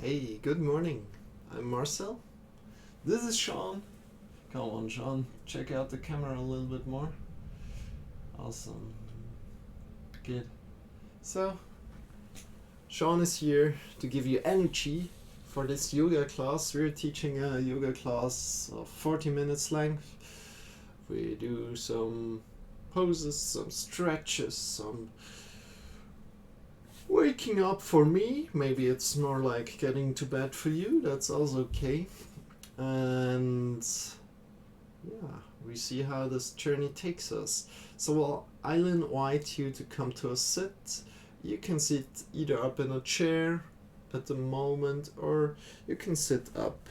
Hey, good morning. I'm Marcel. This is Shawn. Come on, Shawn. Check out the camera a little bit more. Awesome. Good. So, Shawn is here to give you energy for this yoga class. We're teaching a yoga class of 40 minutes length. We do some poses, some stretches, some waking up for me. Maybe it's more like getting to bed for you. That's also okay. And yeah, we see how this journey takes us. So I'll invite you to come to a sit. You can sit either up in a chair at the moment, or you can sit up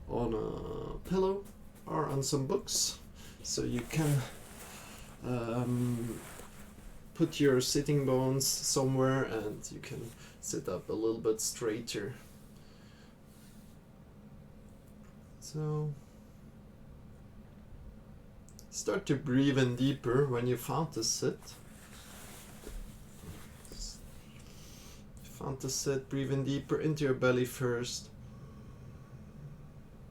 on a pillow or on some books. So you can put your sitting bones somewhere and you can sit up a little bit straighter. So start to breathe in deeper when you found the sit. Found the sit, breathe in deeper into your belly first,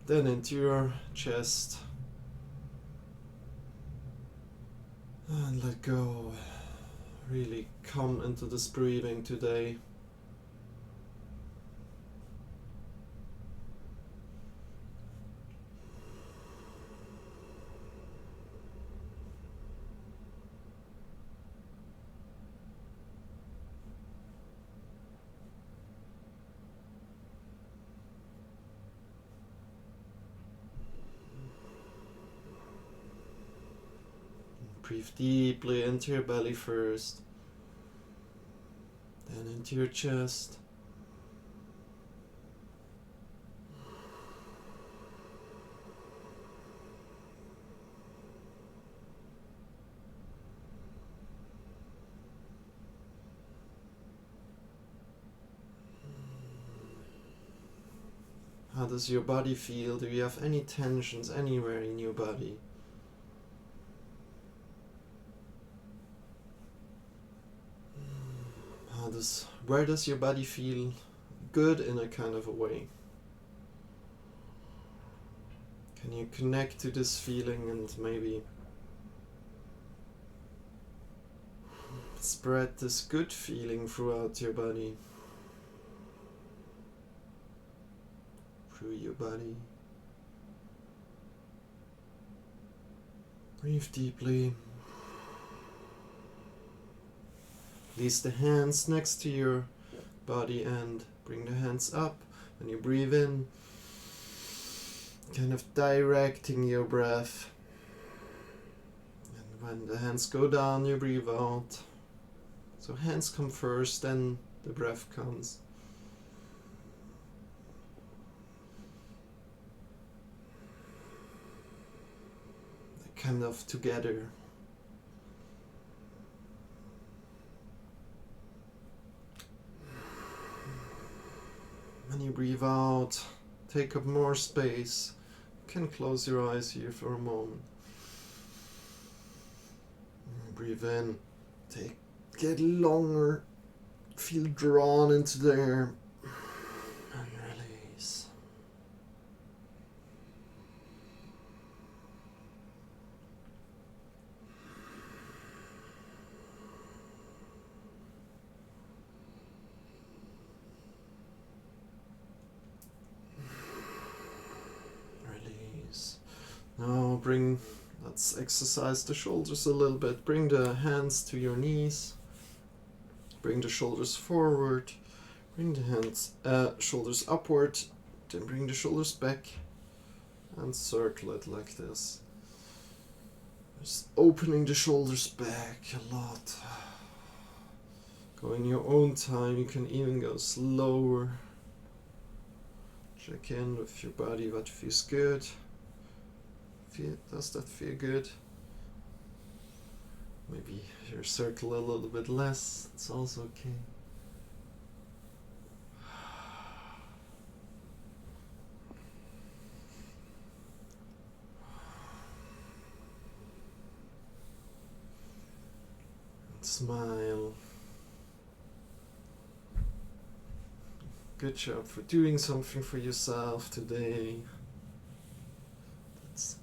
then into your chest, and let go. Really come into this breathing today. Breathe deeply into your belly first, then into your chest. How does your body feel? Do you have any tensions anywhere in your body? Where does your body feel good in a kind of a way? Can you connect to this feeling and maybe spread this good feeling throughout your body? Through your body. Breathe deeply. Place the hands next to your body and bring the hands up. When you breathe in, kind of directing your breath. And when the hands go down, you breathe out. So hands come first, then the breath comes. They're kind of together. When you breathe out, take up more space. You can close your eyes here for a moment. Breathe in, get longer, feel drawn into the air, and release. Now let's exercise the shoulders a little bit. Bring the hands to your knees. Bring the shoulders forward. Bring the shoulders upward. Then bring the shoulders back. And circle it like this. Just opening the shoulders back a lot. Go in your own time. You can even go slower. Check in with your body, what feels good. Does that feel good? Maybe your circle a little bit less, it's also okay. And smile. Good job for doing something for yourself today. That's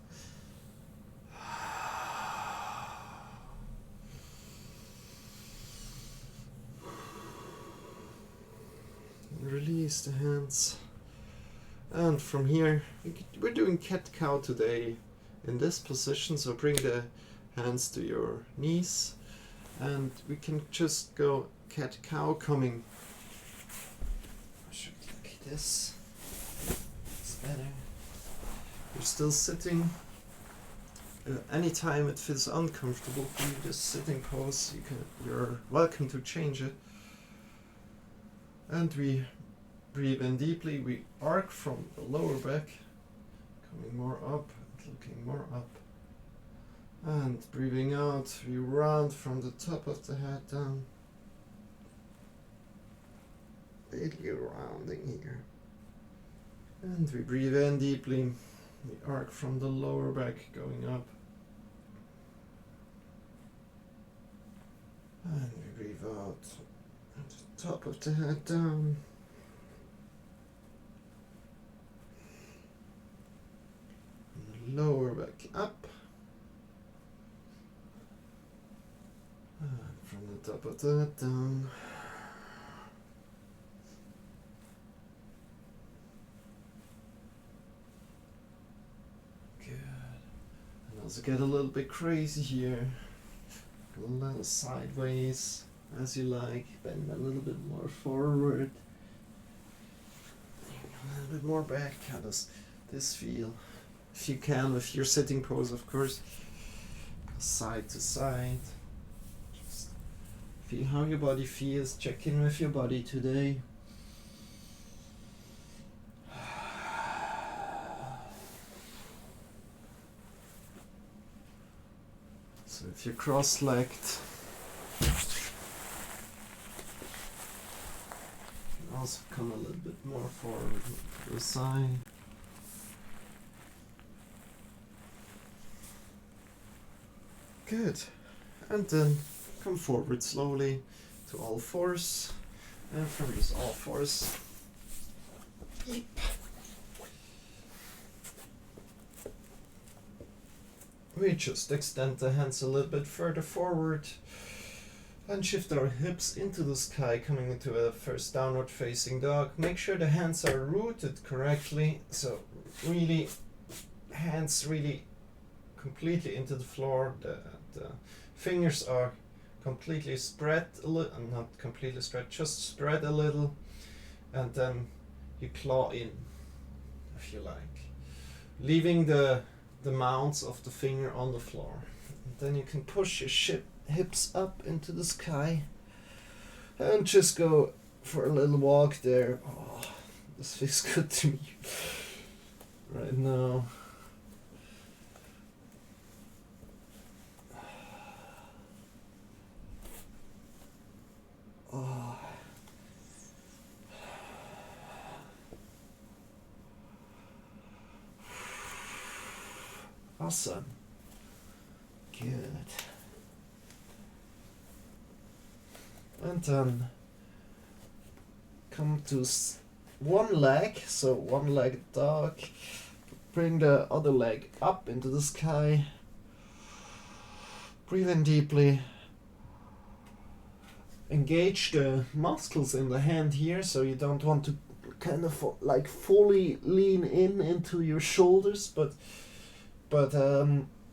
release the hands. And from here, we're doing cat-cow today in this position, so bring the hands to your knees and we can just go cat-cow coming. I should like this. It's better. You're still sitting. Anytime it feels uncomfortable for you, this sitting pose, you're welcome to change it. And we breathe in deeply, we arc from the lower back, coming more up, looking more up. And breathing out, we round from the top of the head down. Really rounding here. And we breathe in deeply, we arc from the lower back, going up. And we breathe out, at the top of the head down. Lower back up, and from the top of that down. Good. And also get a little bit crazy here. A little sideways, as you like. Bend a little bit more forward. A little bit more back. How does this feel? If you can, with your sitting pose, of course, side to side. Just feel how your body feels. Check in with your body today. So if you're cross-legged, you can also come a little bit more forward to the side. Good. And then come forward slowly to all fours. And from these all fours, yep. We just extend the hands a little bit further forward and shift our hips into the sky, coming into a first downward facing dog. Make sure the hands are rooted correctly, so really hands really completely into the floor. The fingers are completely spread a little, not completely spread, just spread a little, and then you claw in, if you like, leaving the mounds of the finger on the floor. And then you can push your hips up into the sky and just go for a little walk there. Oh, this feels good to me right now. Oh. Awesome. Good. And then come to one leg, so one-legged dog. Bring the other leg up into the sky. Breathe in deeply. Engage the muscles in the hand here, so you don't want to kind of like fully lean into your shoulders, but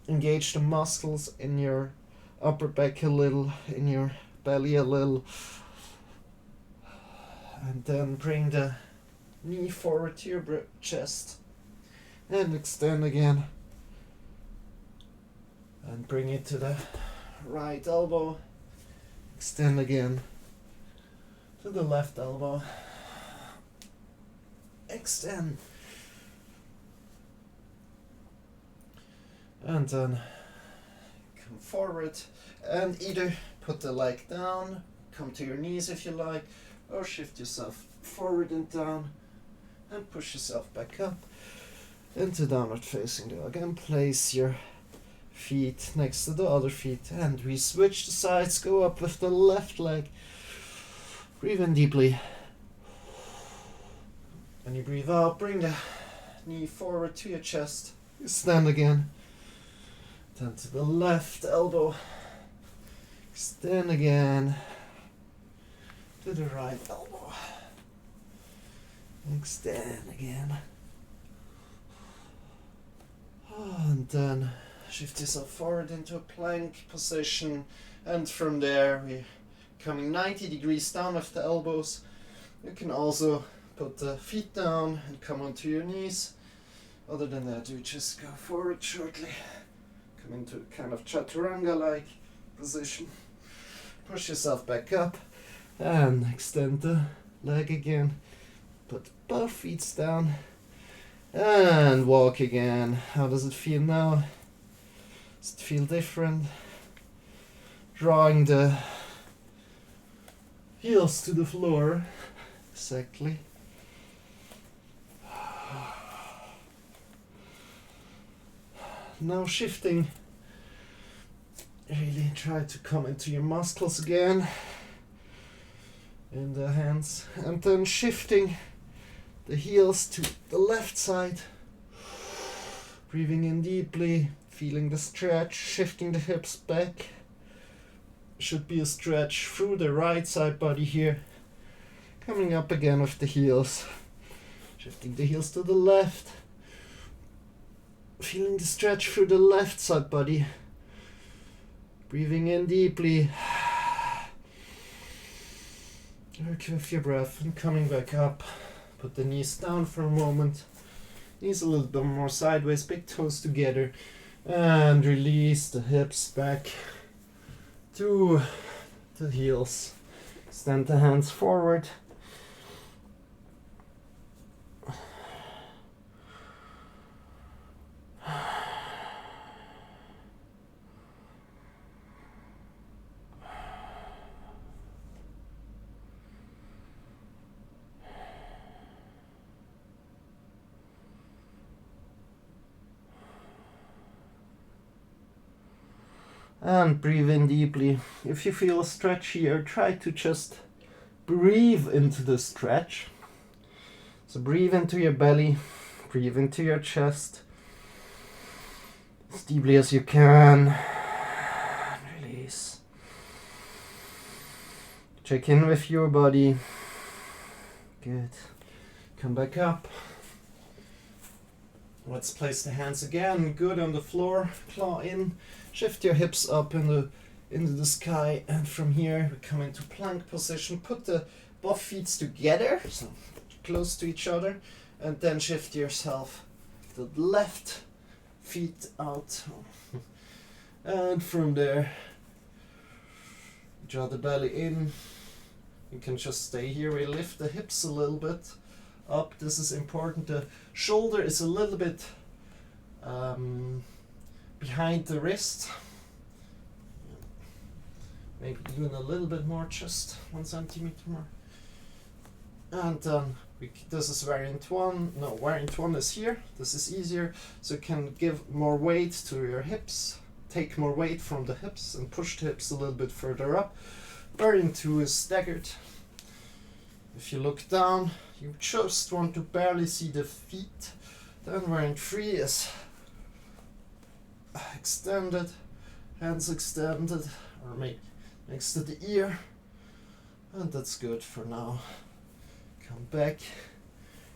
engage the muscles in your upper back a little, in your belly a little, and then bring the knee forward to your chest and extend again, and bring it to the right elbow. Extend again to the left elbow. Extend. And then come forward and either put the leg down, come to your knees if you like, or shift yourself forward and down and push yourself back up into downward facing dog, and place your feet next to the other feet, and we switch the sides. Go up with the left leg. Breathe in deeply. When you breathe out, bring the knee forward to your chest. You stand again. Turn to the left elbow. Extend again. To the right elbow. Extend again. And then shift yourself forward into a plank position. And from there, we're coming 90 degrees down with the elbows. You can also put the feet down and come onto your knees. Other than that, you just go forward shortly. Come into a kind of chaturanga-like position. Push yourself back up and extend the leg again. Put both feet down and walk again. How does it feel now? Does it feel different? Drawing the heels to the floor. Exactly. Now shifting. Really try to come into your muscles again in the hands, and then shifting the heels to the left side. Breathing in deeply, feeling the stretch, shifting the hips back. Should be a stretch through the right side body here. Coming up again with the heels. Shifting the heels to the left. Feeling the stretch through the left side body. Breathing in deeply. Work with your breath and coming back up. Put the knees down for a moment. Knees a little bit more sideways, big toes together. And release the hips back to the heels. Extend the hands forward. And breathe in deeply. If you feel a stretch here, try to just breathe into the stretch. So breathe into your belly, breathe into your chest as deeply as you can. And release. Check in with your body. Good. Come back up. Let's place the hands again, good on the floor, claw in. Shift your hips up into the sky, and from here we come into plank position. Put the both feet together, so close to each other, and then shift yourself to the left feet out. And from there, draw the belly in. You can just stay here. We lift the hips a little bit up. This is important. The shoulder is a little bit behind the wrist. Maybe even a little bit more, just 1 centimeter more. And this is variant 1. No, variant 1 is here. This is easier. So you can give more weight to your hips. Take more weight from the hips and push the hips a little bit further up. Variant 2 is staggered. If you look down, you just want to barely see the feet. Then variant 3 is extended, hands extended, or maybe next to the ear. And that's good for now. Come back.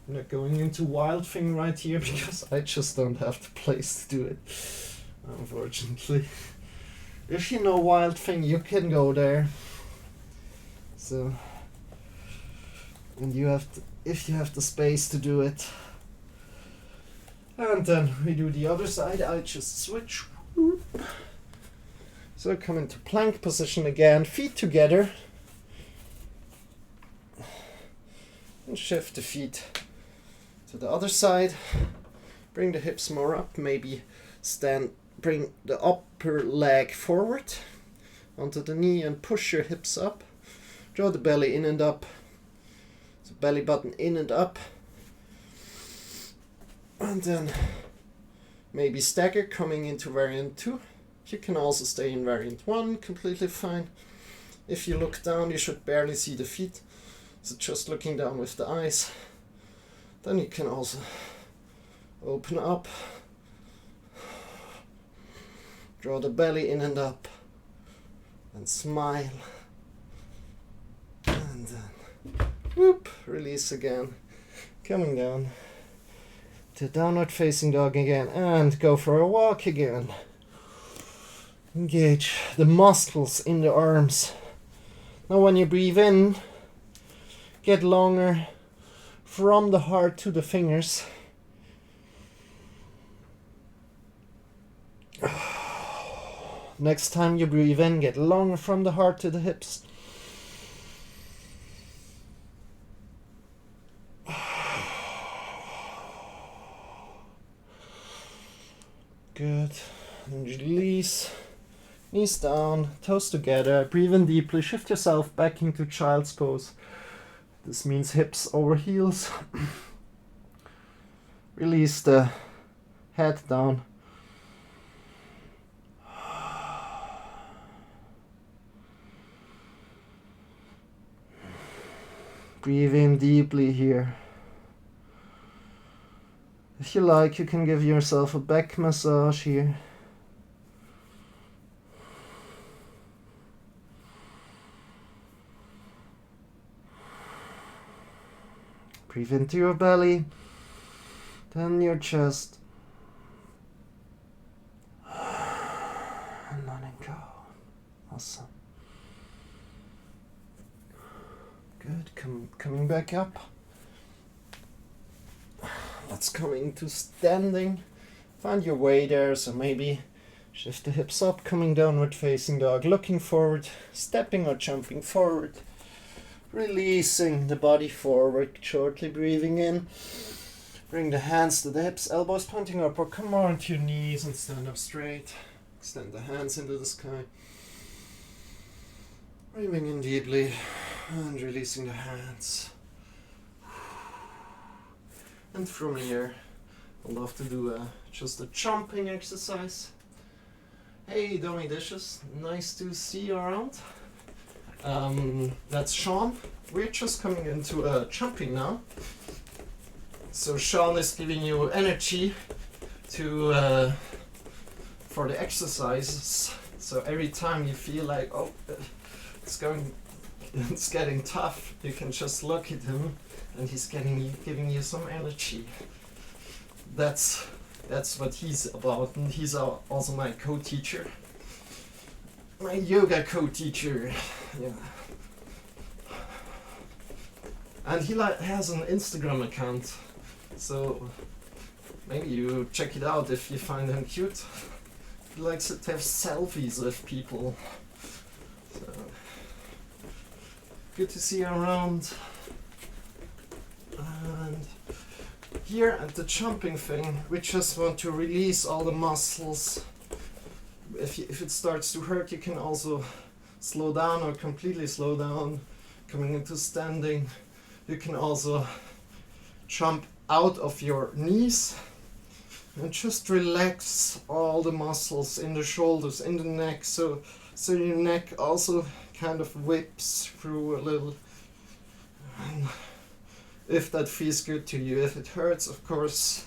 I'm not going into wild thing right here because I just don't have the place to do it, unfortunately. If you know wild thing, you can go there. So, and you have to, if you have the space to do it. And then we do the other side. I just switch. So come into plank position again, feet together. And shift the feet to the other side. Bring the hips more up, maybe bring the upper leg forward onto the knee and push your hips up. Draw the belly in and up. So belly button in and up. And then maybe stagger coming into variant 2. You can also stay in variant 1, completely fine. If you look down, you should barely see the feet. So just looking down with the eyes. Then you can also open up, draw the belly in and up, and smile. And then, whoop, release again. Coming down to downward facing dog again, and go for a walk again. Engage the muscles in the arms. Now when you breathe in, get longer from the heart to the fingers. Next time you breathe in, get longer from the heart to the hips. Good. And release. Knees down, toes together. Breathe in deeply. Shift yourself back into child's pose. This means hips over heels. Release the head down. Breathe in deeply here. If you like, you can give yourself a back massage here. Breathe into your belly, then your chest. And letting go. Awesome. Good. Coming back up. Let's come into standing. Find your way there, so maybe shift the hips up, coming downward facing dog, looking forward, stepping or jumping forward, releasing the body forward, shortly breathing in. Bring the hands to the hips, elbows pointing up, or come on to your knees and stand up straight. Extend the hands into the sky. Breathing in deeply and releasing the hands. And from here, I'd love to do just a jumping exercise. Hey, Dummy Dishes, nice to see you around. That's Shawn. We're just coming into jumping now. So Shawn is giving you energy to for the exercises. So every time you feel like, oh, it's getting tough, you can just look at him. And he's giving you some energy. That's what he's about, and he's also my co-teacher, my yoga co-teacher. Yeah. And he has an Instagram account, so maybe you check it out if you find him cute. He likes to have selfies with people. So, good to see you around. And here at the jumping thing, we just want to release all the muscles. If it starts to hurt, you can also slow down or completely slow down. Coming into standing, you can also jump out of your knees and just relax all the muscles in the shoulders, in the neck, so your neck also kind of whips through a little. And if that feels good to you. If it hurts, of course,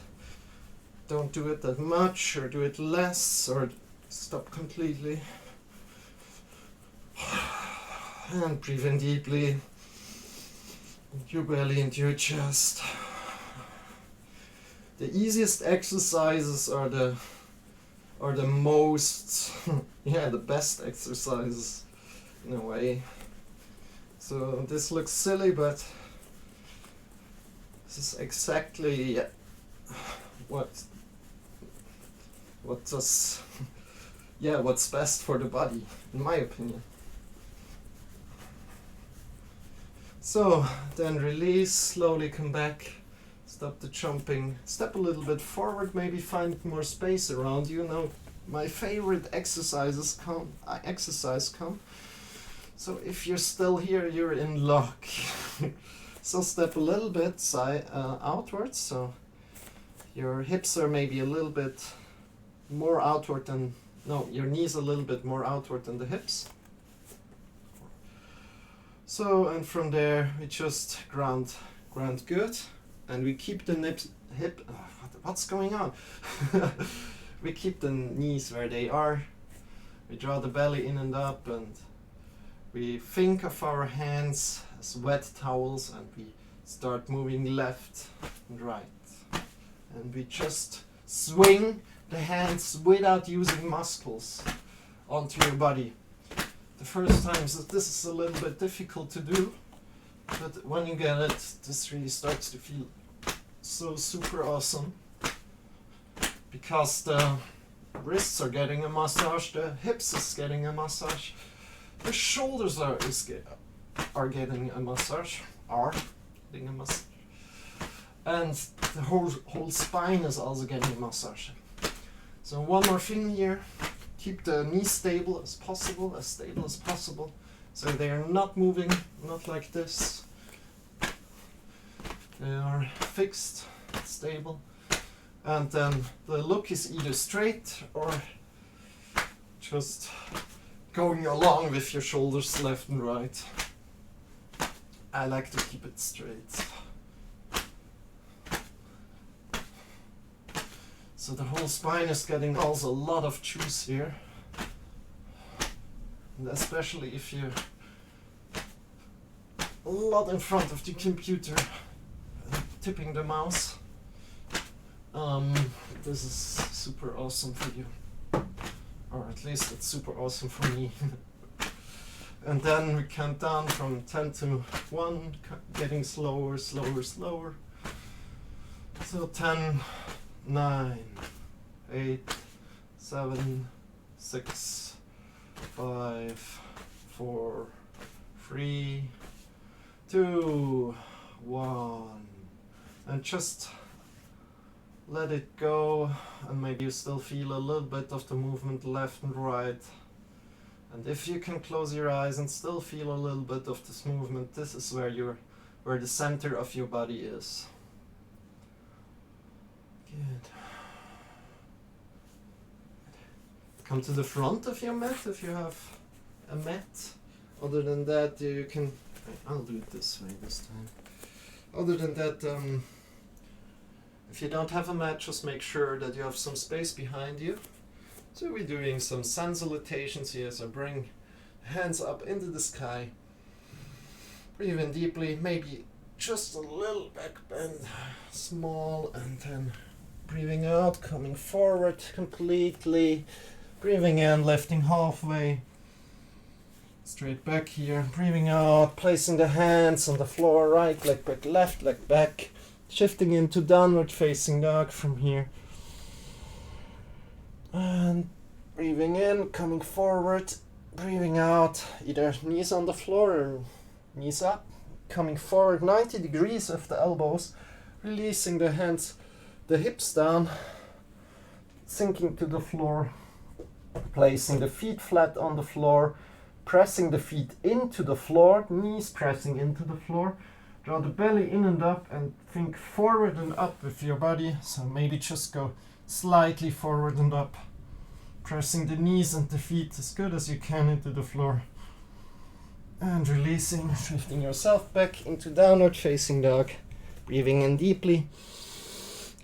don't do it that much, or do it less, or stop completely. And breathe in deeply into your belly, into your chest. The easiest exercises are the most, the best exercises in a way. So this looks silly, but this is exactly what's best for the body, in my opinion. So then release, slowly come back, stop the jumping, step a little bit forward, maybe find more space around you. Now my favorite exercise come. So if you're still here, you're in luck. So step a little bit outwards, so your hips are maybe a little bit more outward than, your knees a little bit more outward than the hips. So, and from there we just ground good, and we keep the hip. What's going on? We keep the knees where they are. We draw the belly in and up, and we think of our hands as wet towels, and we start moving left and right. And we just swing the hands without using muscles onto your body. The first times this is a little bit difficult to do, but when you get it, this really starts to feel so super awesome, because the wrists are getting a massage, the hips is getting a massage, the shoulders are getting a massage, and the whole spine is also getting a massage. So one more thing here, keep the knees stable as possible, so they are not moving, not like this. They are fixed, stable, and then the look is either straight or just going along with your shoulders left and right. I like to keep it straight. So the whole spine is getting also a lot of juice here, and especially if you're a lot in front of the computer, tipping the mouse. This is super awesome for you, or at least it's super awesome for me. And then we count down from 10 to 1, getting slower. So 10, 9, 8, 7, 6, 5, 4, 3, 2, 1, and just let it go. And maybe you still feel a little bit of the movement left and right, and if you can close your eyes and still feel a little bit of this movement, this is where the center of your body is. Good. Come to the front of your mat if you have a mat. Other than that, you can. I'll do it this way this time. Other than that, if you don't have a mat, just make sure that you have some space behind you. So we're doing some sun salutations here. So bring hands up into the sky. Breathe in deeply, maybe just a little back bend, small, and then breathing out, coming forward completely. Breathing in, lifting halfway. Straight back here. Breathing out, placing the hands on the floor, right leg back, left leg back. Shifting into downward facing dog from here. And breathing in, coming forward. Breathing out, either knees on the floor or knees up. Coming forward 90 degrees with the elbows. Releasing the hands, the hips down. Sinking to the floor. Placing the feet flat on the floor. Pressing the feet into the floor. Knees pressing into the floor. Draw the belly in and up, and think forward and up with your body. So maybe just go slightly forward and up. Pressing the knees and the feet as good as you can into the floor. And releasing, shifting yourself back into downward facing dog. Breathing in deeply.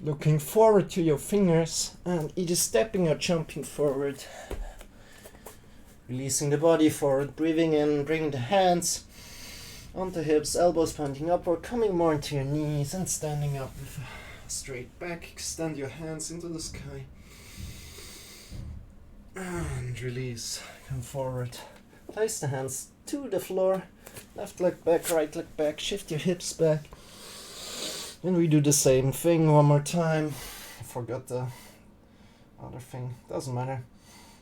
Looking forward to your fingers and either stepping or jumping forward. Releasing the body forward. Breathing in, bring the hands onto hips, elbows pointing upward, coming more into your knees and standing up with a straight back. Extend your hands into the sky. And release, come forward. Place the hands to the floor. Left leg back, right leg back. Shift your hips back. And we do the same thing one more time. I forgot the other thing. Doesn't matter.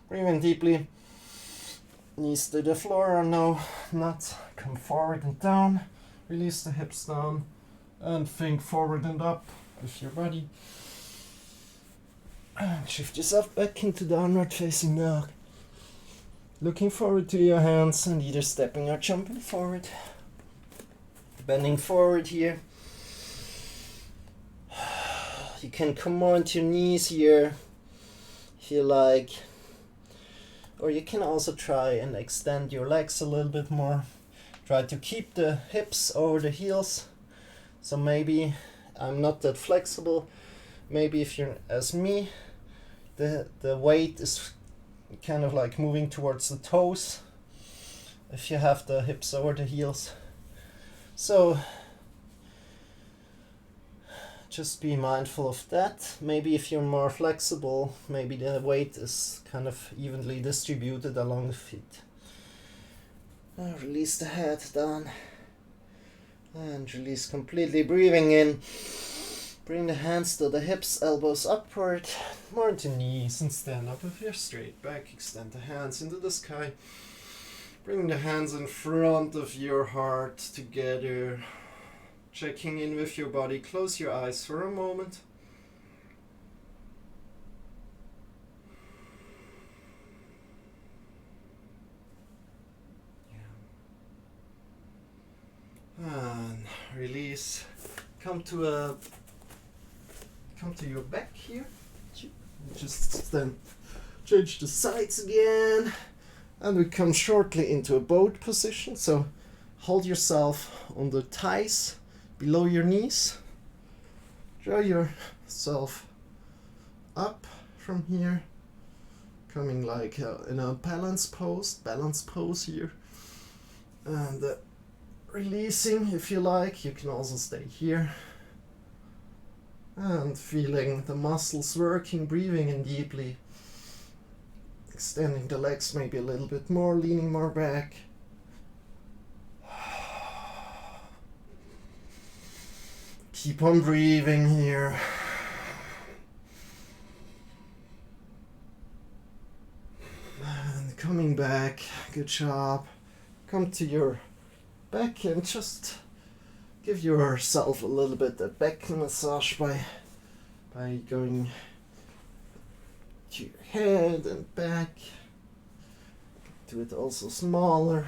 Breathe in deeply. Knees to the floor or no, not. Come forward and down. Release the hips down. And think forward and up with your body. And shift yourself back into downward facing dog. Looking forward to your hands and either stepping or jumping forward. Bending forward here. You can come more onto your knees here if you like. Or you can also try and extend your legs a little bit more. Try to keep the hips over the heels. So maybe I'm not that flexible. Maybe if you're as me, the weight is kind of like moving towards the toes if you have the hips over the heels. So just be mindful of that. Maybe if you're more flexible, maybe the weight is kind of evenly distributed along the feet. Release the head down and release completely, breathing in. Bring the hands to the hips, elbows upward, more into knees, and stand up with your straight back. Extend the hands into the sky. Bring the hands in front of your heart together. Checking in with your body. Close your eyes for a moment. And release. Come to your back here. Just then change the sides again. And we come shortly into a boat position. So hold yourself on the thighs below your knees. Draw yourself up from here. Coming like in a balance pose here. And releasing if you like. You can also stay here. And feeling the muscles working, breathing in deeply. Extending the legs maybe a little bit more, leaning more back. Keep on breathing here. And coming back, good job. Come to your back and just give yourself a little bit of back massage by going to your head and back. Do it also smaller.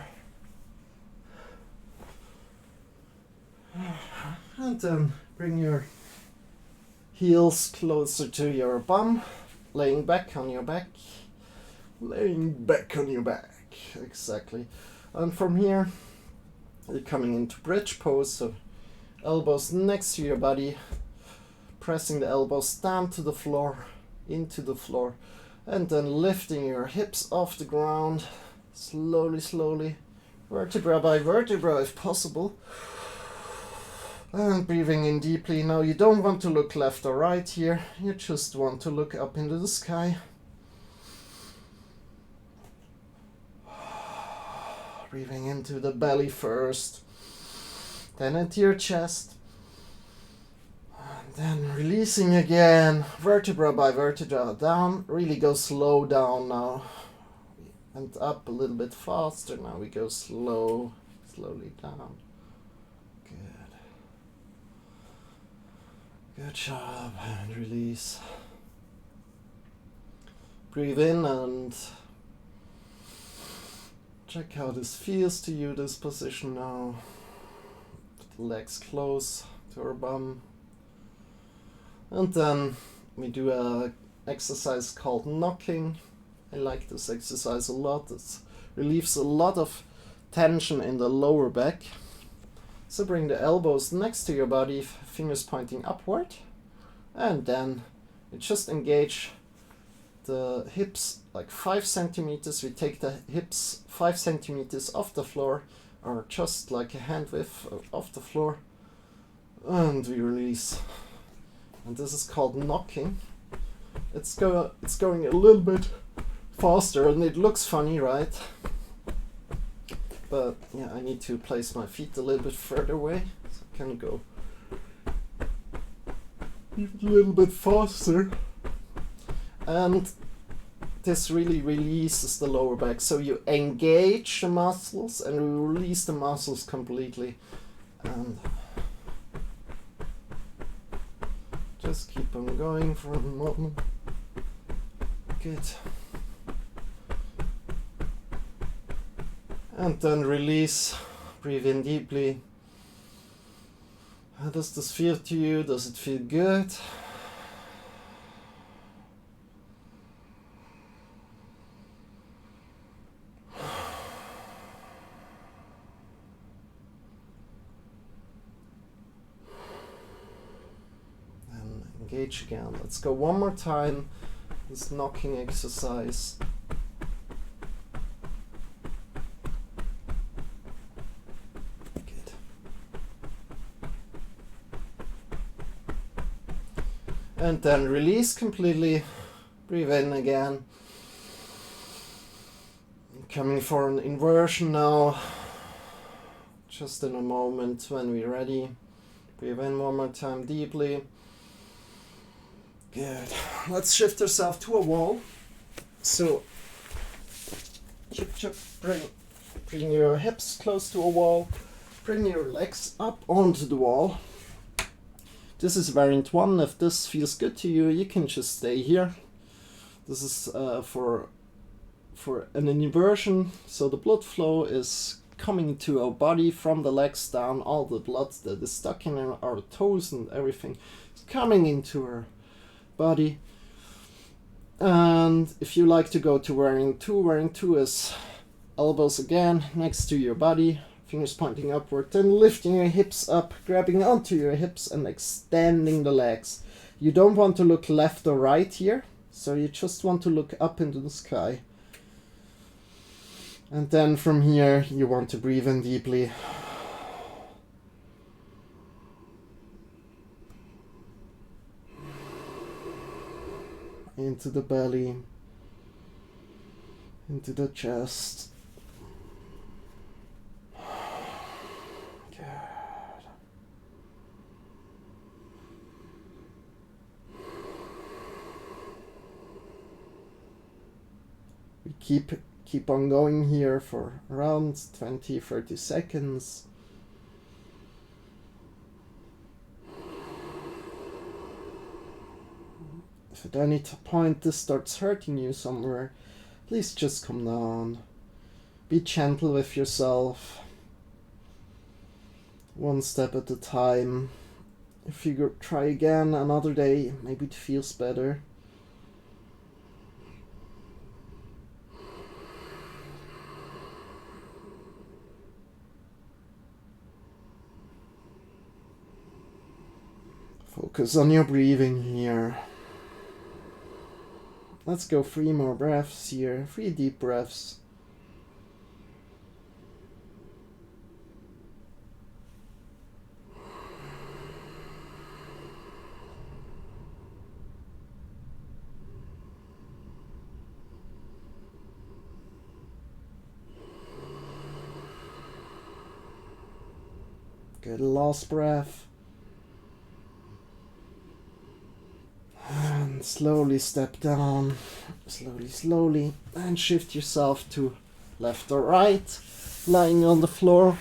And then bring your heels closer to your bum, laying back on your back. Laying back on your back, exactly. And from here, you're coming into bridge pose, so elbows next to your body, pressing the elbows down to the floor, into the floor, and then lifting your hips off the ground, slowly, vertebra by vertebra if possible. And breathing in deeply. Now you don't want to look left or right here, you just want to look up into the sky. Breathing into the belly first, then into your chest, and then releasing again, vertebra by vertebra down. Really go slow down now, and up a little bit faster. Now we go slowly down. Good job, and release. Breathe in and check how this feels to you, this position now. Put the legs close to our bum. And then we do a exercise called knocking. I like this exercise a lot. It relieves a lot of tension in the lower back. So bring the elbows next to your body, fingers pointing upward. And then you just engage the hips like 5 centimeters. We take the hips 5 centimeters off the floor, or just like a hand width off the floor, and we release. And this is called knocking. It's going a little bit faster, and it looks funny, right? But yeah, I need to place my feet a little bit further away, so I can go even a little bit faster. And this really releases the lower back. So you engage the muscles and you release the muscles completely. And just keep on going for a moment. Good. And then release. Breathe in deeply. How does this feel to you? Does it feel good? engage again. Let's go one more time. This knocking exercise. Good. And then release completely. Breathe in again. Coming for an inversion now. Just in a moment when we're ready. Breathe in one more time deeply. Good. Let's shift ourselves to a wall. So, bring your hips close to a wall. Bring your legs up onto the wall. This is variant 1. If this feels good to you, you can just stay here. This is for an inversion, so the blood flow is coming to our body from the legs down. All the blood that is stuck in our toes and everything is coming into our body. And if you like to go to variant 2 is elbows again next to your body, fingers pointing upward, then lifting your hips up, grabbing onto your hips and extending the legs. You don't want to look left or right here, so you just want to look up into the sky. And then from here you want to breathe in deeply. Into the belly, into the chest. Good. We keep on going here for around 20-30 seconds. If at any point this starts hurting you somewhere, please just come down. Be gentle with yourself. One step at a time. If you try again another day, maybe it feels better. Focus on your breathing here. Let's go 3 more breaths here, 3 deep breaths. Good, last breath. And slowly step down, slowly, and shift yourself to left or right, lying on the floor.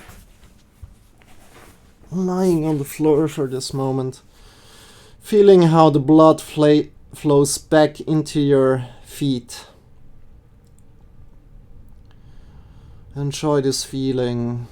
Lying on the floor for this moment. Feeling how the blood flows back into your feet. Enjoy this feeling.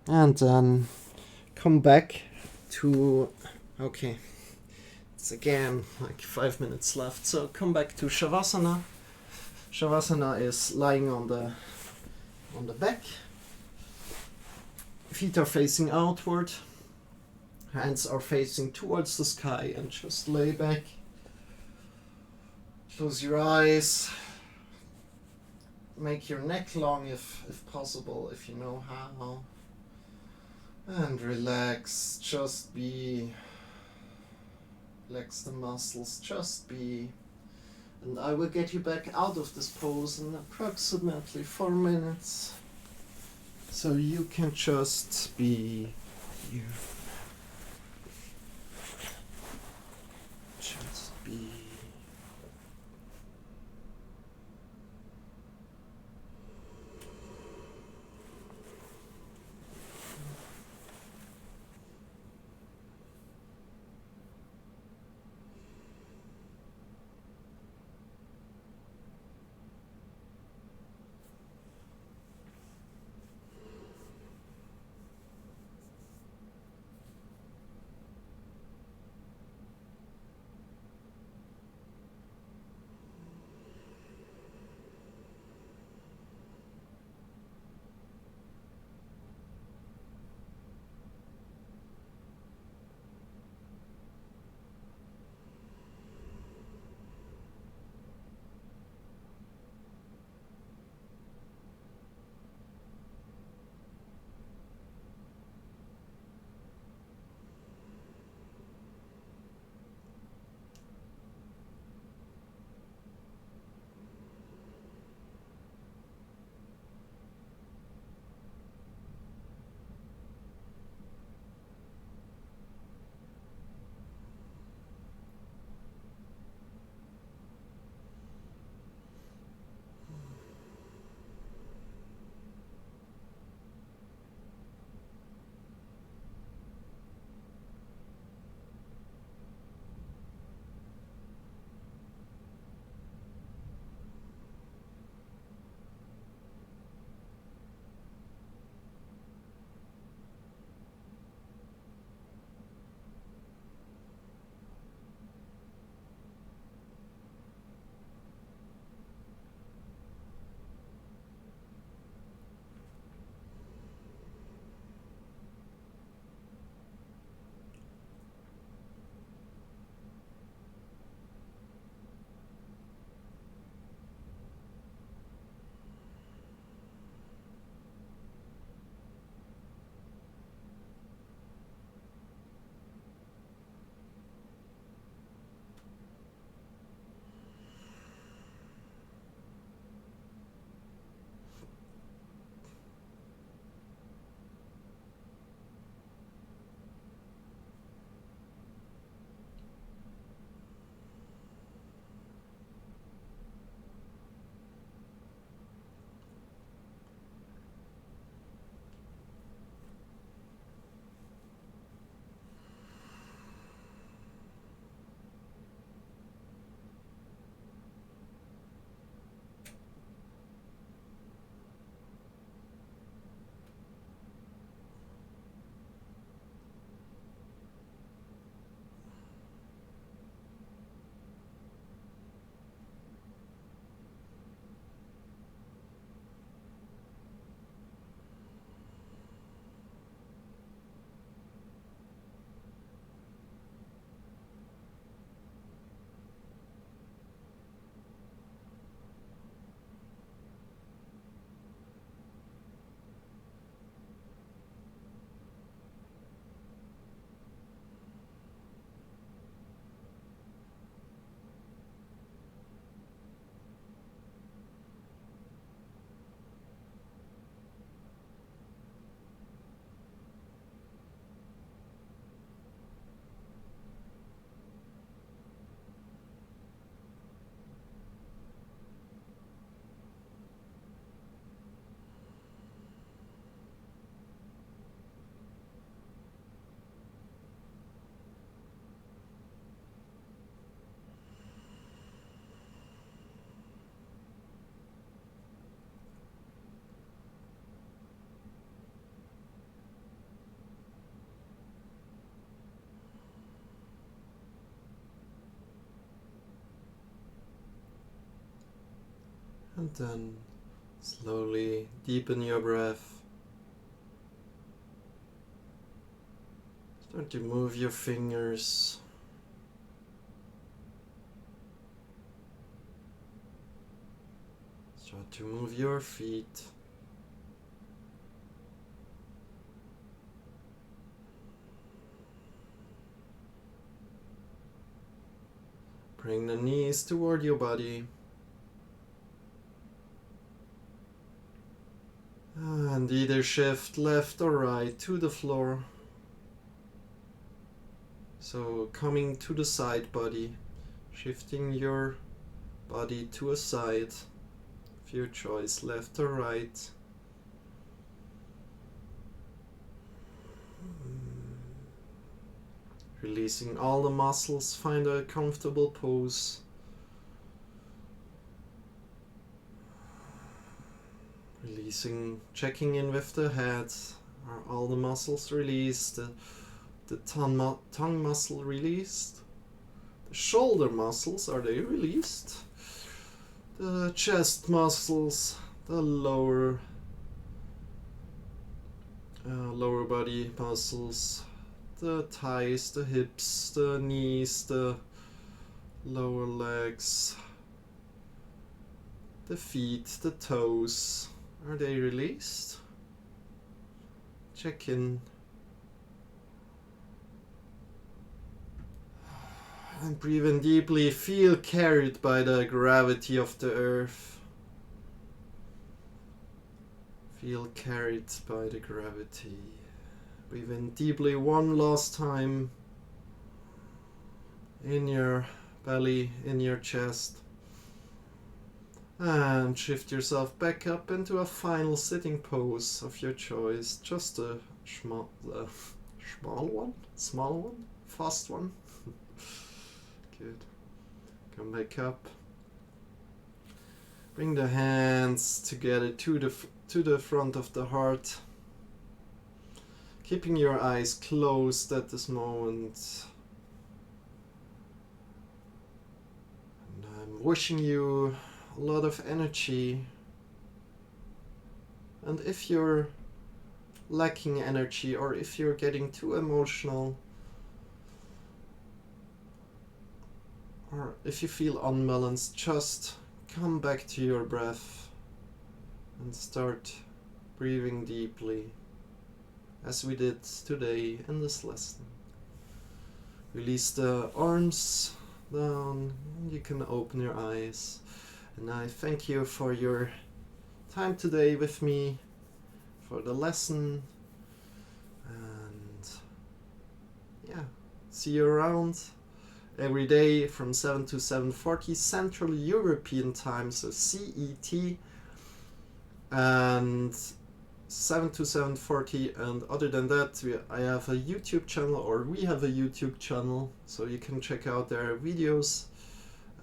And then come back to, okay, it's again like 5 minutes left, so come back to Shavasana. Shavasana is lying on the back. Feet are facing outward, hands are facing towards the sky, and just lay back. Close your eyes. Make your neck long if possible, if you know how. And relax, just be. Relax the muscles, just be. And I will get you back out of this pose in approximately 4 minutes. So you can just be you. Just be. And then slowly deepen your breath. Start to move your fingers. Start to move your feet. Bring the knees toward your body. And either shift left or right to the floor. So coming to the side body, shifting your body to a side of your choice, left or right. Releasing all the muscles, find a comfortable pose. Releasing, checking in with the head. Are all the muscles released? The tongue muscle released? The shoulder muscles, are they released? The chest muscles, the lower body muscles, the thighs, the hips, the knees, the lower legs, the feet, the toes, are they released? Check in. And breathe in deeply, feel carried by the gravity of the earth. Feel carried by the gravity. Breathe in deeply one last time. In your belly, in your chest. And shift yourself back up into a final sitting pose of your choice. Just a small one, fast one. Good. Come back up. Bring the hands together to the front of the heart. Keeping your eyes closed at this moment. And I'm wishing you a lot of energy. And if you're lacking energy or if you're getting too emotional, or if you feel unbalanced, just come back to your breath and start breathing deeply, as we did today in this lesson. Release the arms down, and you can open your eyes. And I thank you for your time today with me, for the lesson, and yeah, see you around every day from 7 to 7:40 Central European Time, so CET, and 7 to 7:40. And other than that, I have a YouTube channel, or we have a YouTube channel, so you can check out their videos.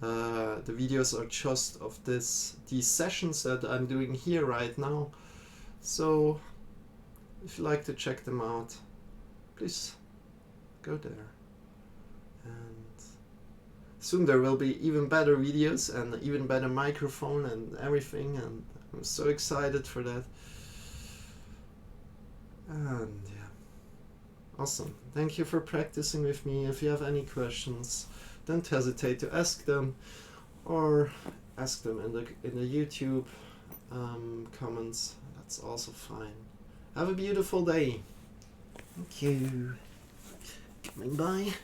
The videos are just of these sessions that I'm doing here right now. So if you like to check them out, please go there. And soon there will be even better videos and even better microphone and everything, and I'm so excited for that. And yeah, awesome. Thank you for practicing with me. If you have any questions, don't hesitate to ask them, or ask them in the YouTube comments. That's also fine. Have a beautiful day. Thank you. Coming by.